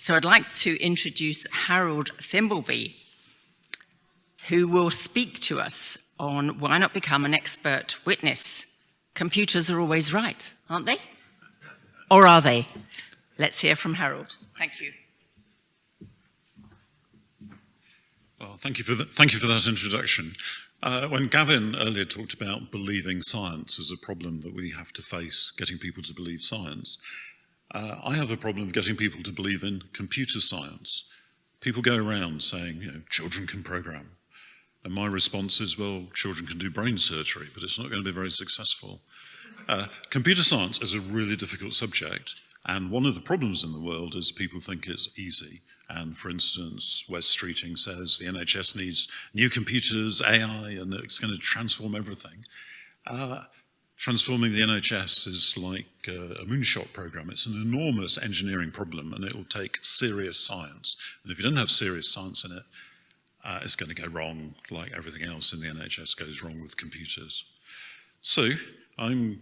So I'd like to introduce Harold Thimbleby, who will speak to us on why not become an expert witness. Computers are always right, aren't they? Or are they? Let's hear from Harold. Thank you. Well, thank you for that introduction. When Gavin earlier talked about believing science as a problem that we have to face, getting people to believe science, I have a problem getting people to believe in computer science. People go around saying, children can program. And my response is, well, children can do brain surgery, but it's not going to be very successful. Computer science is a really difficult subject. And one of the problems in the world is people think it's easy. And for instance, Wes Streeting says the NHS needs new computers, AI, and it's going to transform everything. Transforming the NHS is like a moonshot program. It's an enormous engineering problem, and it will take serious science. And if you don't have serious science in it, it's going to go wrong like everything else in the NHS goes wrong with computers. So I'm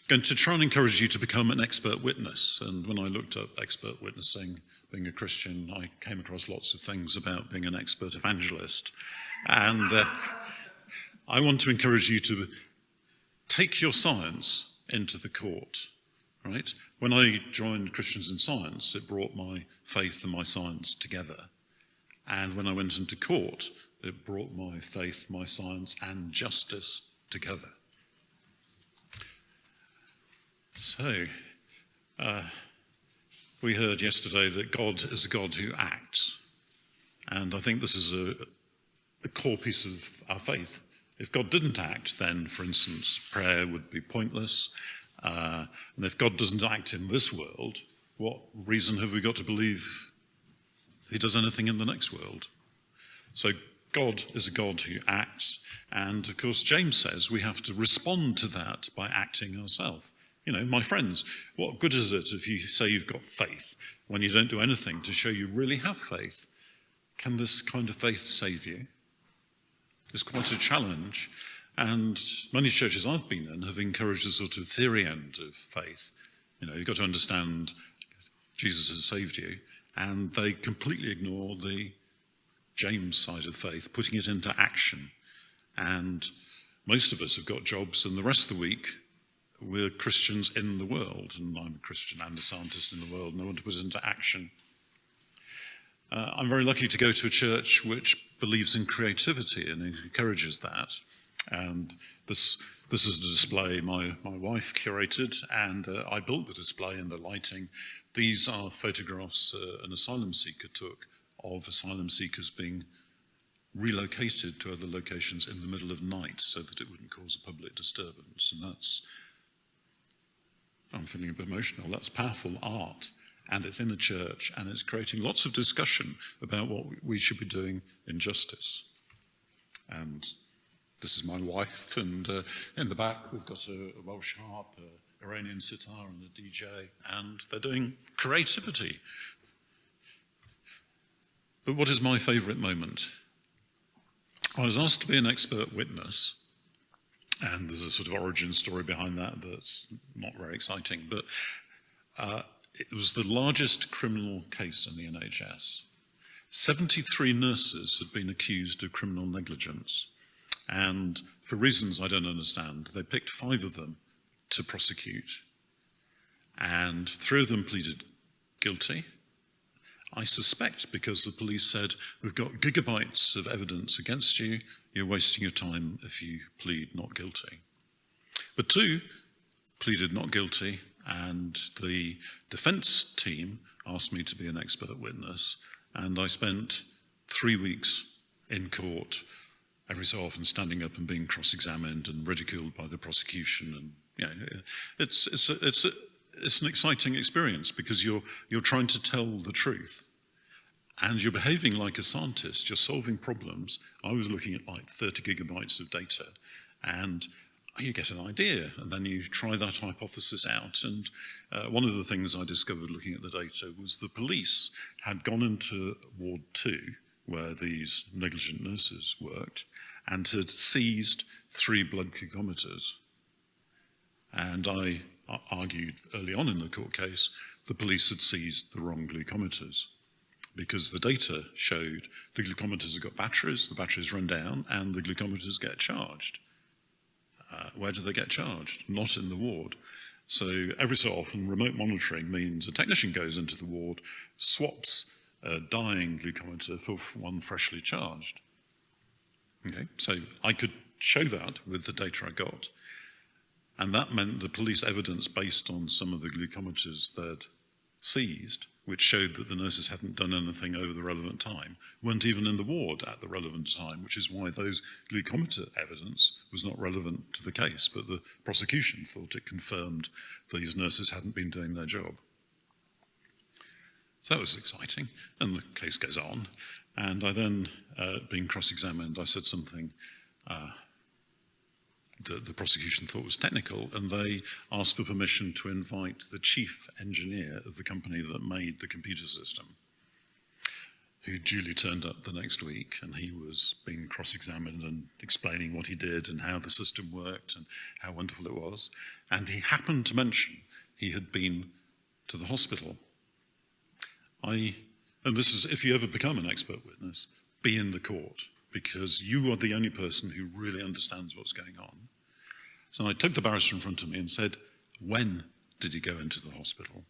going to try and encourage you to become an expert witness. And when I looked up expert witnessing, being a Christian, I came across lots of things about being an expert evangelist. And I want to encourage you to take your science into the court, right? When I joined Christians in Science, it brought my faith and my science together. And when I went into court, it brought my faith, my science, and justice together. So, we heard yesterday that God is a God who acts. And I think this is a core piece of our faith. If God didn't act, then, for instance, prayer would be pointless. And if God doesn't act in this world, what reason have we got to believe he does anything in the next world? So God is a God who acts. And of course, James says we have to respond to that by acting ourselves. My friends, what good is it if you say you've got faith when you don't do anything to show you really have faith? Can this kind of faith save you? It's quite a challenge. And many churches I've been in have encouraged a sort of theory end of faith. You've got to understand Jesus has saved you. And they completely ignore the James side of faith, putting it into action. And most of us have got jobs, and the rest of the week, we're Christians in the world, and I'm a Christian and a scientist in the world, and I want to put it into action. I'm very lucky to go to a church which believes in creativity and encourages that. And this is a display my wife curated, and I built the display and the lighting. These are photographs an asylum seeker took of asylum seekers being relocated to other locations in the middle of night so that it wouldn't cause a public disturbance. And I'm feeling a bit emotional. That's powerful art, and it's in the church, and it's creating lots of discussion about what we should be doing in justice. And this is my wife, and in the back we've got a Welsh harp, a Iranian sitar, and a DJ, and they're doing creativity. But what is my favourite moment? I was asked to be an expert witness. And there's a sort of origin story behind that that's not very exciting, but it was the largest criminal case in the NHS. 73 nurses had been accused of criminal negligence, and for reasons I don't understand, they picked 5 of them to prosecute, and 3 of them pleaded guilty. I suspect because the police said, we've got gigabytes of evidence against you, you're wasting your time if you plead not guilty. But 2 pleaded not guilty, and the defence team asked me to be an expert witness, and I spent 3 weeks in court, every so often standing up and being cross-examined and ridiculed by the prosecution. And it's an exciting experience because you're trying to tell the truth. And you're behaving like a scientist, you're solving problems. I was looking at like 30 gigabytes of data, and you get an idea, and then you try that hypothesis out. And one of the things I discovered looking at the data was the police had gone into Ward 2, where these negligent nurses worked, and had seized 3 blood glucometers. And I argued early on in the court case the police had seized the wrong glucometers, because the data showed the glucometers have got batteries, the batteries run down, and the glucometers get charged. Where do they get charged? Not in the ward. So every so often, remote monitoring means a technician goes into the ward, swaps a dying glucometer for one freshly charged. Okay, so I could show that with the data I got, and that meant the police evidence based on some of the glucometers they'd seized, which showed that the nurses hadn't done anything over the relevant time, weren't even in the ward at the relevant time, which is why those glucometer evidence was not relevant to the case, but the prosecution thought it confirmed these nurses hadn't been doing their job. So that was exciting, and the case goes on. And I then, being cross-examined, I said something that the prosecution thought was technical, and they asked for permission to invite the chief engineer of the company that made the computer system, who duly turned up the next week, and he was being cross-examined and explaining what he did and how the system worked and how wonderful it was. And he happened to mention he had been to the hospital. And this is, if you ever become an expert witness, be in the court, because you are the only person who really understands what's going on. So I took the barrister in front of me and said, when did you go into the hospital?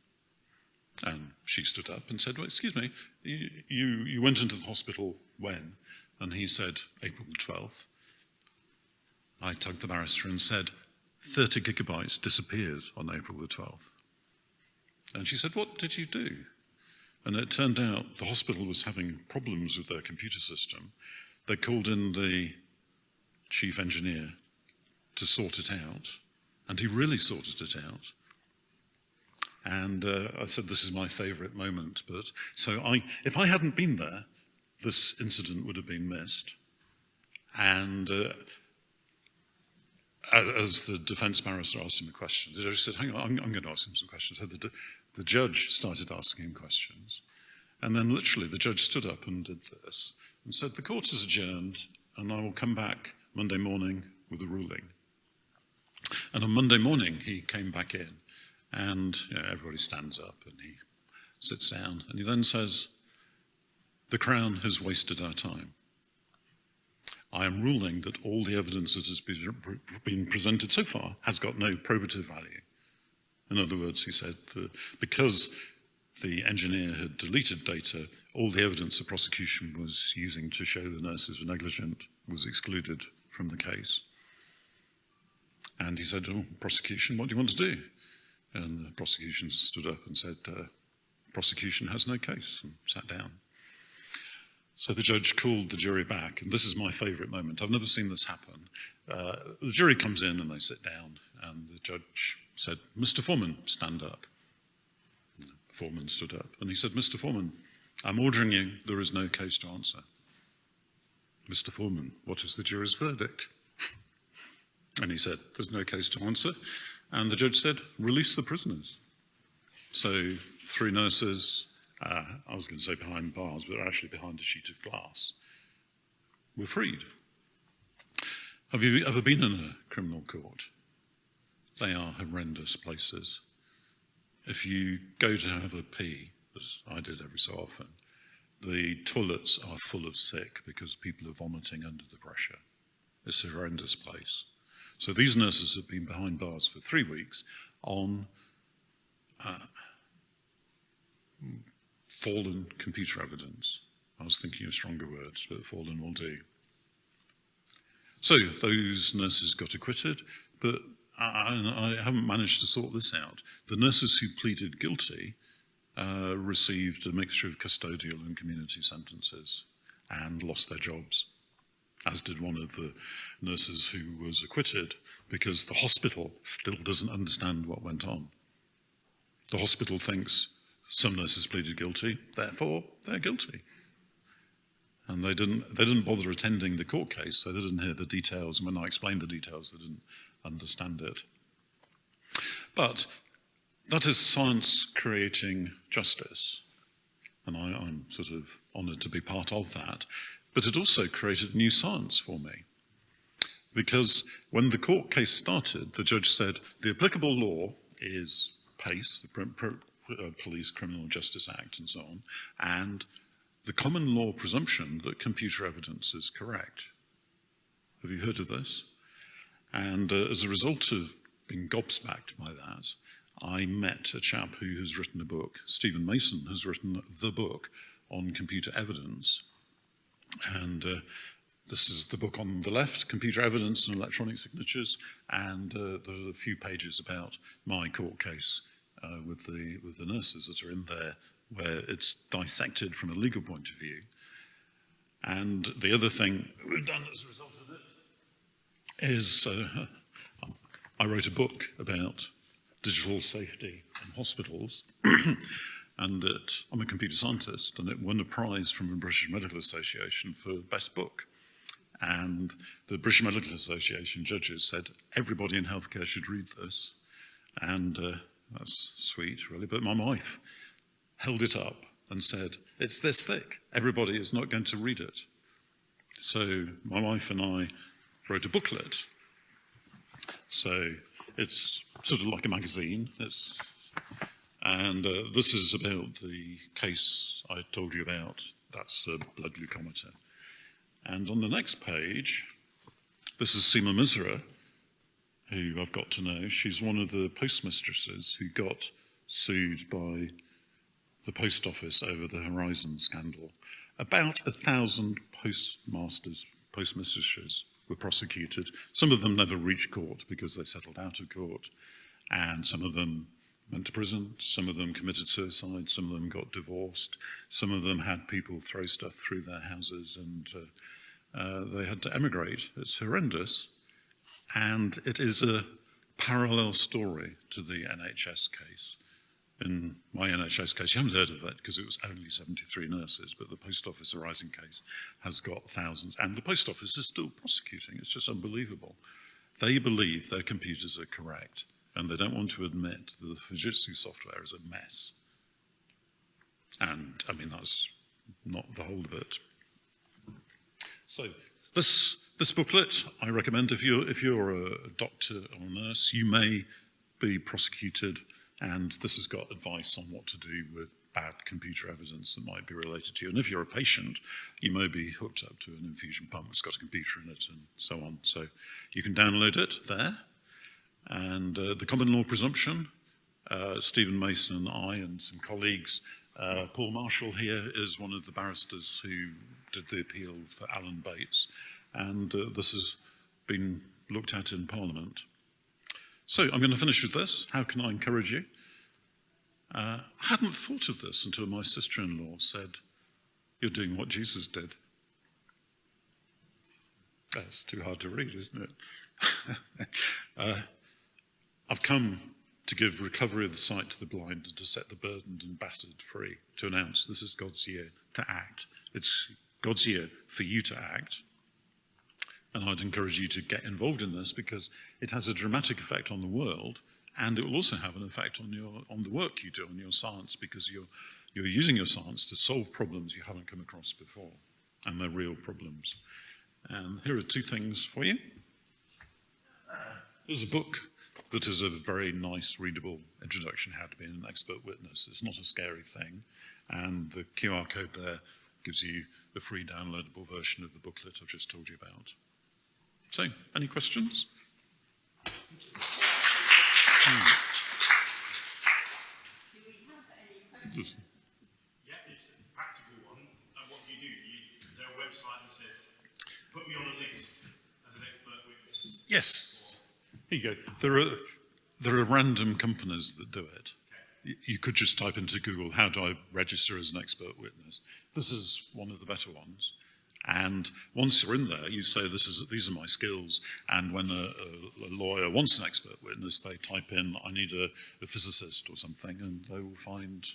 And she stood up and said, well, excuse me, you went into the hospital when? And he said, April the 12th. I tugged the barrister and said, 30 gigabytes disappeared on April the 12th. And she said, what did you do? And it turned out the hospital was having problems with their computer system. They called in the chief engineer to sort it out, and he really sorted it out. And I said, this is my favourite moment. But so if I hadn't been there, this incident would have been missed. And as the defence barrister asked him a question, the judge said, hang on, I'm going to ask him some questions. So the judge started asking him questions. And then literally the judge stood up and did this and said, the court is adjourned, and I will come back Monday morning with a ruling. And on Monday morning, he came back in, and everybody stands up, and he sits down, and he then says, the Crown has wasted our time. I am ruling that all the evidence that has been presented so far has got no probative value. In other words, he said that because the engineer had deleted data, all the evidence the prosecution was using to show the nurses were negligent was excluded from the case. And he said, oh, prosecution, what do you want to do? And the prosecution stood up and said, prosecution has no case, and sat down. So the judge called the jury back, and this is my favourite moment. I've never seen this happen. The jury comes in and they sit down, and the judge said, Mr. Foreman, stand up. And the foreman stood up, and he said, Mr. Foreman, I'm ordering you, there is no case to answer. Mr. Foreman, what is the jury's verdict? And he said, there's no case to answer. And the judge said, release the prisoners. So 3 nurses, I was going to say behind bars, but actually behind a sheet of glass, were freed. Have you ever been in a criminal court? They are horrendous places. If you go to have a pee, as I did every so often, the toilets are full of sick because people are vomiting under the pressure. It's a horrendous place. So these nurses have been behind bars for 3 weeks on fallen computer evidence. I was thinking of stronger words, but fallen will do. So those nurses got acquitted, but I haven't managed to sort this out. The nurses who pleaded guilty received a mixture of custodial and community sentences and lost their jobs, as did one of the nurses who was acquitted, because the hospital still doesn't understand what went on. The hospital thinks some nurses pleaded guilty, therefore they're guilty. And they didn't bother attending the court case, so they didn't hear the details, and when I explained the details, they didn't understand it. But that is science creating justice, and I'm sort of honoured to be part of that. But it also created new science for me, because when the court case started, the judge said, the applicable law is PACE, the Police Criminal Justice Act and so on, and the common law presumption that computer evidence is correct. Have you heard of this? And as a result of being gobsmacked by that, I met a chap who has written a book. Stephen Mason has written the book on computer evidence. And this is the book on the left, Computer Evidence and Electronic Signatures, and there's a few pages about my court case with the nurses that are in there, where it's dissected from a legal point of view. And the other thing we've done as a result of it is I wrote a book about digital safety in hospitals, and I'm a computer scientist, and it won a prize from the British Medical Association for best book. And the British Medical Association judges said everybody in healthcare should read this, and that's sweet, really. But my wife held it up and said, it's this thick. Everybody is not going to read it. So my wife and I wrote a booklet. So it's sort of like a magazine. And this is about the case I told you about. That's a blood glucometer. And on the next page, this is Seema Misra, who I've got to know. She's one of the postmistresses who got sued by the post office over the Horizon scandal. About 1,000 postmistresses were prosecuted. Some of them never reached court because they settled out of court, and some of them went to prison, some of them committed suicide, some of them got divorced, some of them had people throw stuff through their houses, and they had to emigrate. It's horrendous, and it is a parallel story to the NHS case. In my NHS case, you haven't heard of it because it was only 73 nurses, but the Post Office Horizon case has got thousands, and the Post Office is still prosecuting. It's just unbelievable. They believe their computers are correct, and they don't want to admit that the Fujitsu software is a mess. And, I mean, that's not the whole of it. So, this booklet, I recommend if you're a doctor or a nurse, you may be prosecuted, and this has got advice on what to do with bad computer evidence that might be related to you. And if you're a patient, you may be hooked up to an infusion pump that's got a computer in it and so on. So you can download it there. And the common law presumption, Stephen Mason and I and some colleagues, Paul Marshall here is one of the barristers who did the appeal for Alan Bates. And this has been looked at in Parliament. So I'm going to finish with this. How can I encourage you? I hadn't thought of this until my sister-in-law said, you're doing what Jesus did. That's too hard to read, isn't it? I've come to give recovery of the sight to the blind and to set the burdened and battered free, to announce this is God's year to act. It's God's year for you to act. And I'd encourage you to get involved in this because it has a dramatic effect on the world, and it will also have an effect on the work you do, on your science, because you're using your science to solve problems you haven't come across before, and they're real problems. And here are two things for you. There's a book that is a very nice, readable introduction how to be an expert witness. It's not a scary thing, and the QR code there gives you a free downloadable version of the booklet I've just told you about. So, any questions? Do we have any questions? Yeah, it's a practical one. What do? Is there a website that says, put me on a list as an expert witness? Yes. Here you go. There are random companies that do it. Okay. You could just type into Google, how do I register as an expert witness? This is one of the better ones. And once you're in there, you say, these are my skills. And when a lawyer wants an expert witness, they type in, I need a physicist or something, and they will find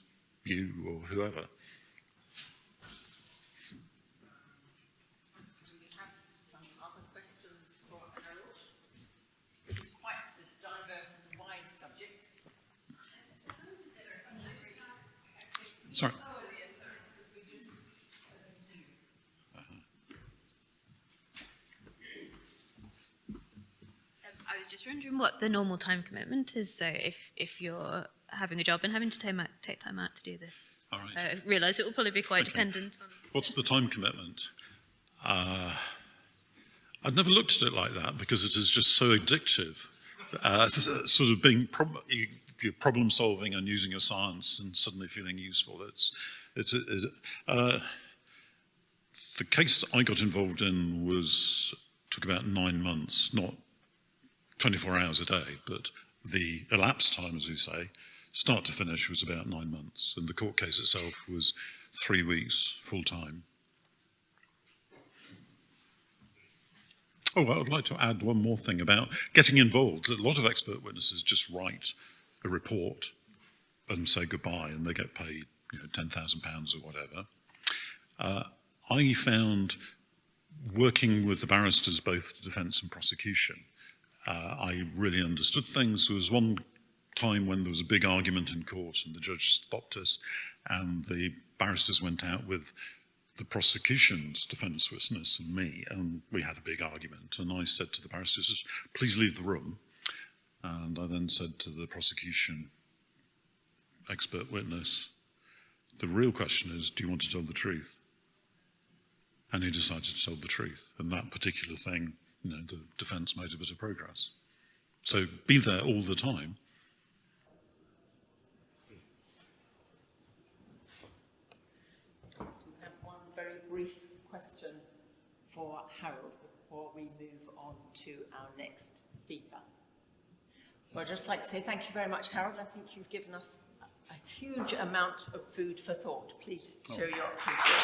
you or whoever. Do we have some other questions for Harold? It's quite a diverse and wide subject. Sorry. I was just wondering what the normal time commitment is. So if you're having a job and having to take time out to do this. All right. I realise it will probably be quite dependent on... What's the time commitment? I've never looked at it like that because it is just so addictive. Sort of being you're problem solving and using your science and suddenly feeling useful. The case I got involved in took about 9 months, not 24 hours a day, but the elapsed time, as you say, start to finish was about 9 months, and the court case itself was 3 weeks full time. Oh, I would like to add one more thing about getting involved. A lot of expert witnesses just write a report and say goodbye, and they get paid, £10,000 or whatever. I found working with the barristers, both defence and prosecution, I really understood things. There was one time when there was a big argument in court, and the judge stopped us, and the barristers went out with the prosecution's defence witness and me, and we had a big argument. And I said to the barristers, please leave the room. And I then said to the prosecution expert witness, the real question is, do you want to tell the truth? And he decided to tell the truth. And that particular thing, the defence made a bit of progress. So be there all the time. Brief question for Harold before we move on to our next speaker. Well, I'd just like to say thank you very much, Harold. I think you've given us a huge amount of food for thought. Please show your appreciation.